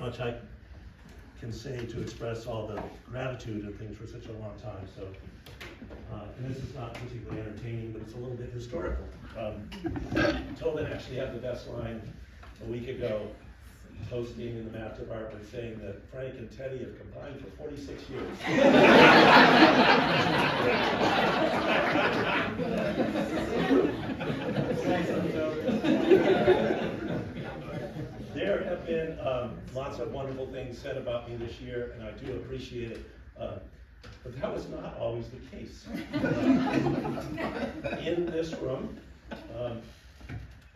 much I can say to express all the gratitude and things for such a long time. So, and this is not particularly entertaining, but it's a little bit historical. Tobin actually had the best line a week ago, posting in the math department, saying that Frank and Teddy have combined for 46 years. There have been lots of wonderful things said about me this year, and I do appreciate it. But that was not always the case. In this room,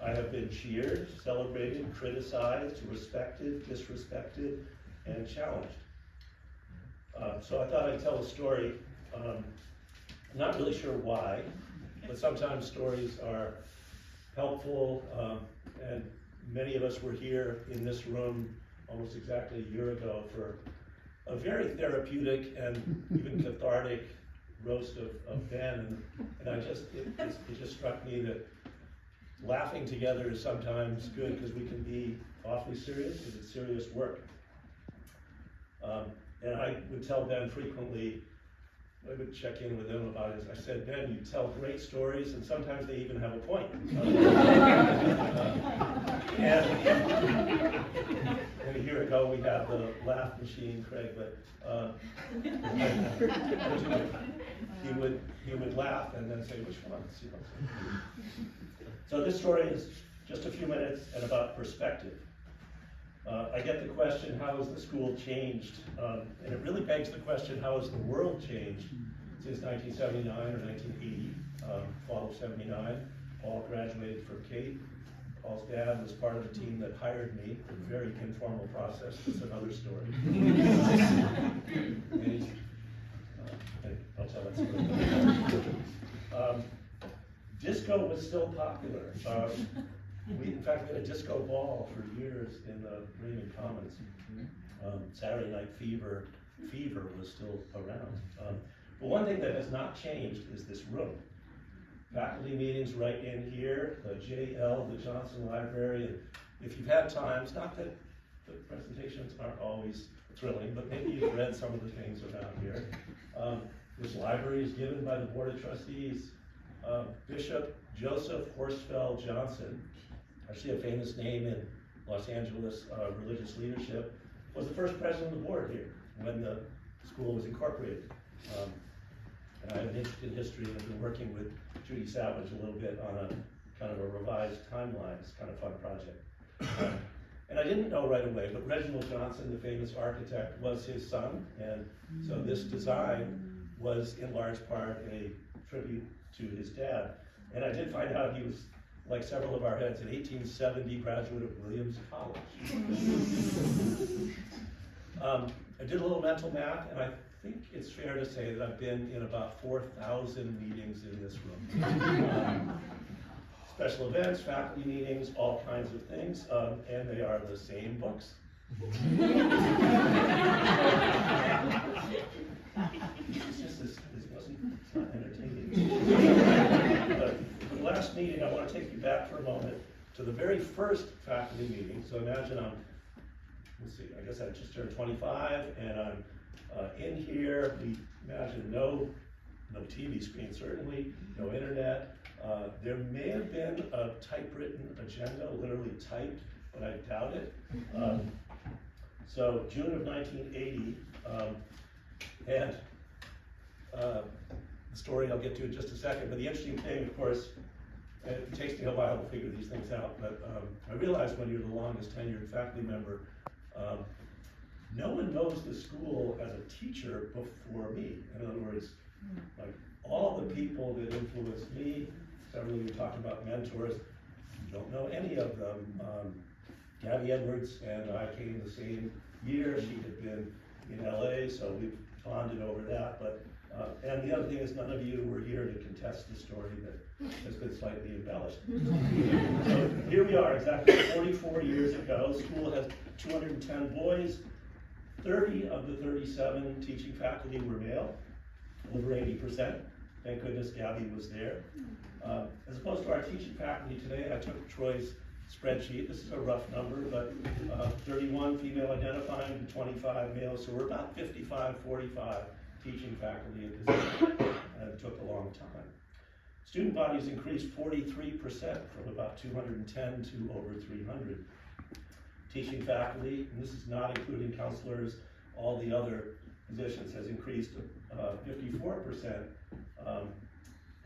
I have been cheered, celebrated, criticized, respected, disrespected, and challenged. So I thought I'd tell a story. I'm not really sure why, but sometimes stories are helpful, and many of us were here in this room almost exactly a year ago for a very therapeutic and even cathartic roast of Ben, and it just struck me that laughing together is sometimes good because we can be awfully serious because it's serious work. And I would tell Ben frequently, I would check in with him about it. I said, Ben, you tell great stories, and sometimes they even have a point. And a year ago we had the laugh machine, Craig, but he would laugh and then say, which ones? You know? So this story is just a few minutes and about perspective. I get the question, how has the school changed? And it really begs the question, how has the world changed since 1979 or 1980, fall of 79. Paul graduated from Cate. Paul's dad was part of the team that hired me, a very informal process. It's another story. I'll tell that story. Disco was still popular. We, in fact, had a disco ball for years in the Raymond Commons. Saturday Night Fever was still around. But one thing that has not changed is this room. Faculty meetings right in here, the JL, the Johnson Library, and if you've had time, it's not that the presentations aren't always thrilling, but maybe you've read some of the things around here. This library is given by the Board of Trustees. Bishop Joseph Horsfeld Johnson, actually a famous name in Los Angeles religious leadership, was the first president of the board here when the school was incorporated. And I have an interest in history and have been working with Judy Savage a little bit on a kind of a revised timeline. It's kind of a fun project. And I didn't know right away, but Reginald Johnson, the famous architect, was his son. And so this design was in large part a tribute to his dad. And I did find out he was, like several of our heads, an 1870 graduate of Williams College. I did a little mental math, and I think it's fair to say that I've been in about 4,000 meetings in this room. Special events, faculty meetings, all kinds of things, and they are the same books. It's just this it's not entertaining. But for the last meeting, I want to take you back for a moment to the very first faculty meeting. So imagine let's see, I guess I just turned 25, and I'm in here. We imagine no TV screen, certainly, no internet. There may have been a typewritten agenda, literally typed, but I doubt it. So June of 1980, and the story I'll get to in just a second, but the interesting thing, of course, and it takes me a while to figure these things out, but I realized when you're the longest tenured faculty member, no one knows the school as a teacher before me. In other words, like all the people that influenced me, several of you talked about mentors, you don't know any of them. Gabby Edwards and I came the same year. She had been in LA, so we've bonded over that. But and the other thing is, none of you were here to contest the story that has been slightly embellished. So here we are, exactly 44 years ago. School has 210 boys. 30 of the 37 teaching faculty were male, over 80%. Thank goodness Gabby was there. As opposed to our teaching faculty today, I took Troy's spreadsheet. This is a rough number, but 31 female identifying to 25 males, so we're about 55-45 teaching faculty at this point, and it took a long time. Student bodies increased 43% from about 210 to over 300. Teaching faculty, and this is not including counselors, all the other positions, has increased 54%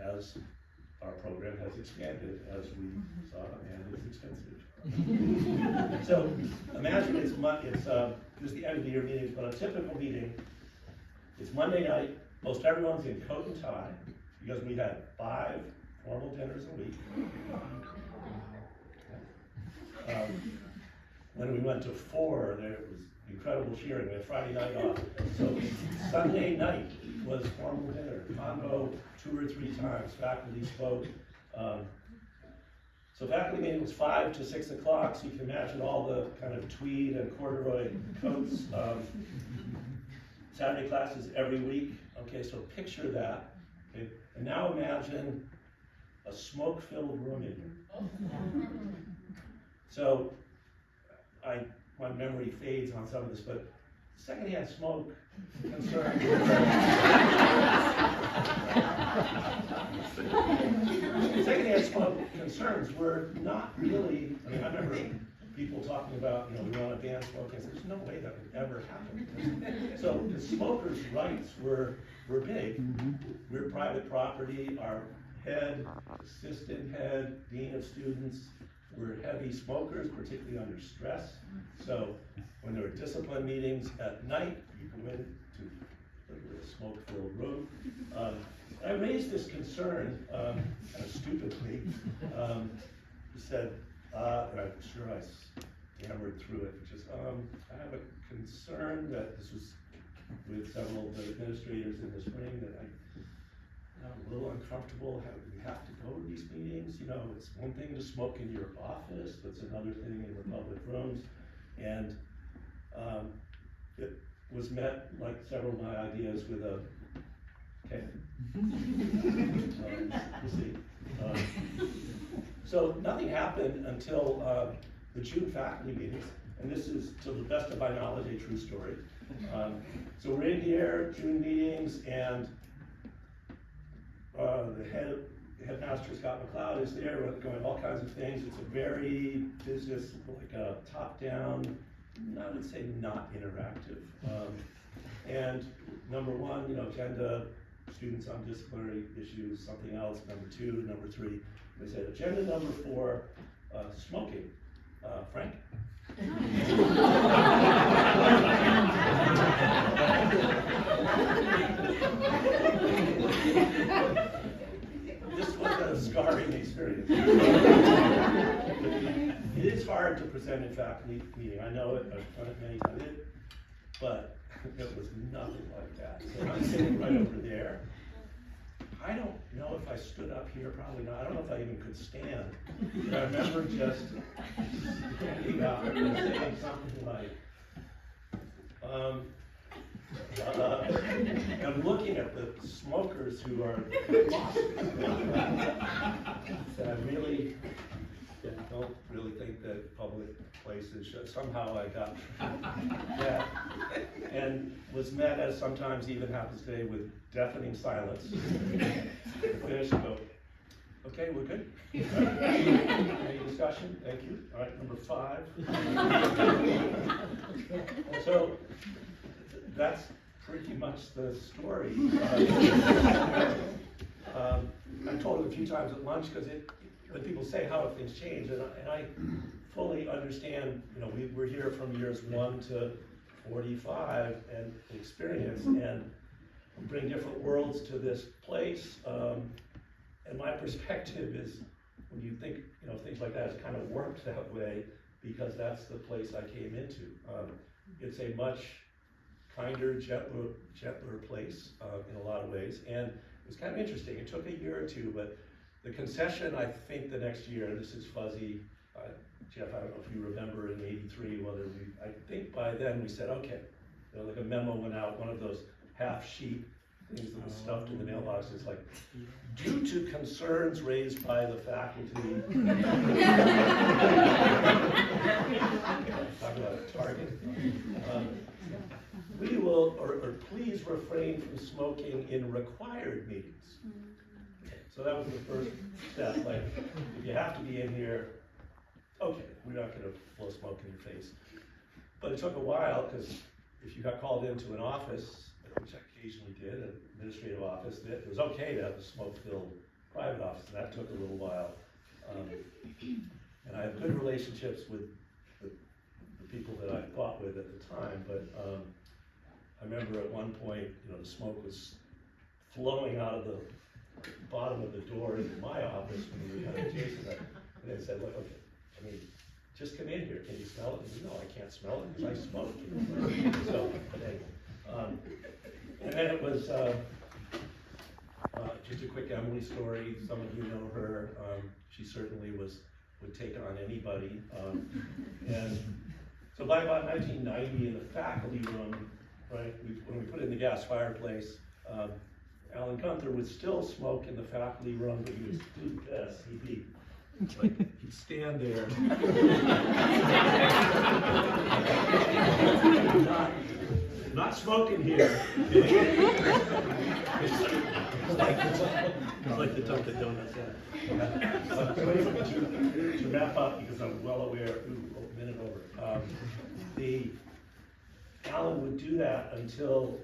as our program has expanded, as we saw, and it's expensive. So imagine it's this is the end of the year meetings, but a typical meeting, it's Monday night, most everyone's in coat and tie, because we had 5 formal dinners a week. When we went to 4, there was incredible cheering. We had Friday night off. So Sunday night was formal dinner, combo 2 or 3 times. Faculty spoke. So faculty meeting was 5 to 6 o'clock. So you can imagine all the kind of tweed and corduroy coats. Saturday classes every week. Okay, so picture that. Okay, and now imagine a smoke-filled room in here. So my memory fades on some of this, but secondhand smoke concerns. Secondhand smoke concerns were not really. I mean, I remember people talking about, we want to ban smoking. There's no way that would ever happen. So the smokers' rights were big. We're private property. Our head, assistant head, dean of students were heavy smokers, particularly under stress. So when there were discipline meetings at night, you go into a smoke-filled room. I raised this concern, kind of stupidly. He said, and I'm sure I stammered through it, which is, I have a concern that this was with several of the administrators in the spring, that I'm a little uncomfortable. We have to go to these meetings. It's one thing to smoke in your office, but it's another thing in the public rooms. And it was met, like several of my ideas, with a, okay. We'll see. So nothing happened until the June faculty meetings, and this is, to the best of my knowledge, a true story. So we're in here, June meetings, and the headmaster, Scott McLeod, is there. We're going all kinds of things. It's a very business, like a top-down, I would say not interactive. And number 1, agenda, students on disciplinary issues, something else. Number 2, number 3. They said agenda number 4, smoking. Frank? This was a scarring experience. It is hard to present in faculty meeting. I know it, I've done it many times, but it was nothing like that. So I'm sitting right over there. I don't know if I stood up here, probably not. I don't know if I even could stand. But I remember just standing up and saying something like, I'm looking at the smokers who are lost. And I really don't really think that public places should. Somehow I got that, and was met, as sometimes even happens today, with deafening silence. Finish and go, okay, we're good. Any discussion? Thank you. All right, number 5. So that's pretty much the story. I've told it a few times at lunch, because when people say how have things changed, and I fully understand, we're here from years 1 to 45 and experience, and bring different worlds to this place. And my perspective is, when you think, things like that, it's kind of worked that way, because that's the place I came into. It's a much kinder, gentler place in a lot of ways, and it was kind of interesting. It took a year or 2, but the concession, I think the next year, and this is fuzzy, Jeff, I don't know if you remember in '83, I think by then we said, okay, like a memo went out, one of those half sheet things that was stuffed in the mailbox. It's like, due to concerns raised by the faculty. Talk about a target. We will, or please refrain from smoking in required meetings. So that was the first step. Like, if you have to be in here, okay, we're not going to blow smoke in your face. But it took a while, because if you got called into an office, which I occasionally did, an administrative office, it was okay to have a smoke-filled private office, and that took a little while. And I have good relationships with the people that I fought with at the time, but I remember at one point, the smoke was flowing out of the bottom of the door into my office when we were kind of chasing it, and they said, look, okay, I mean, just come in here, can you smell it? And I said, no, I can't smell it because I smoke. So, and then it was just a quick Emily story. Some of you know her. She certainly would take on anybody. And so by about 1990 in the faculty room, right, when we put in the gas fireplace, Alan Gunther would still smoke in the faculty room, but he would do this. He'd stand there. not smoking here. It's like the Dunkin' Donuts. To wrap up, because I'm well aware, a minute over. Alan would do that until,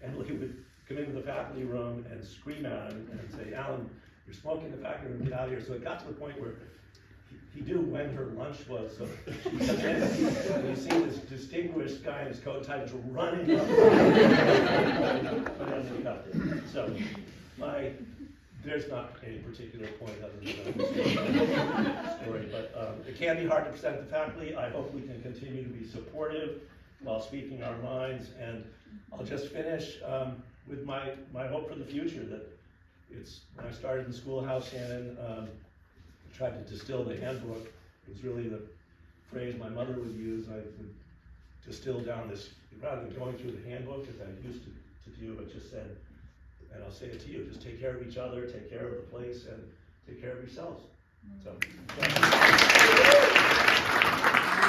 and he would come into the faculty room and scream at him and say, Alan, you're smoking in the faculty room, get out of here. So it got to the point where he knew when her lunch was. So you see this distinguished guy in his coat and tie just running up. So there's not any particular point other than that story, but it can be hard to present to faculty. I hope we can continue to be supportive while speaking our minds. And I'll just finish with my hope for the future, that when I started in the schoolhouse, Shannon tried to distill the handbook. It was really the phrase my mother would use. I would distill down this, rather than going through the handbook, as I used to do, I just said, and I'll say it to you, just take care of each other, take care of the place, and take care of yourselves. So, thank you.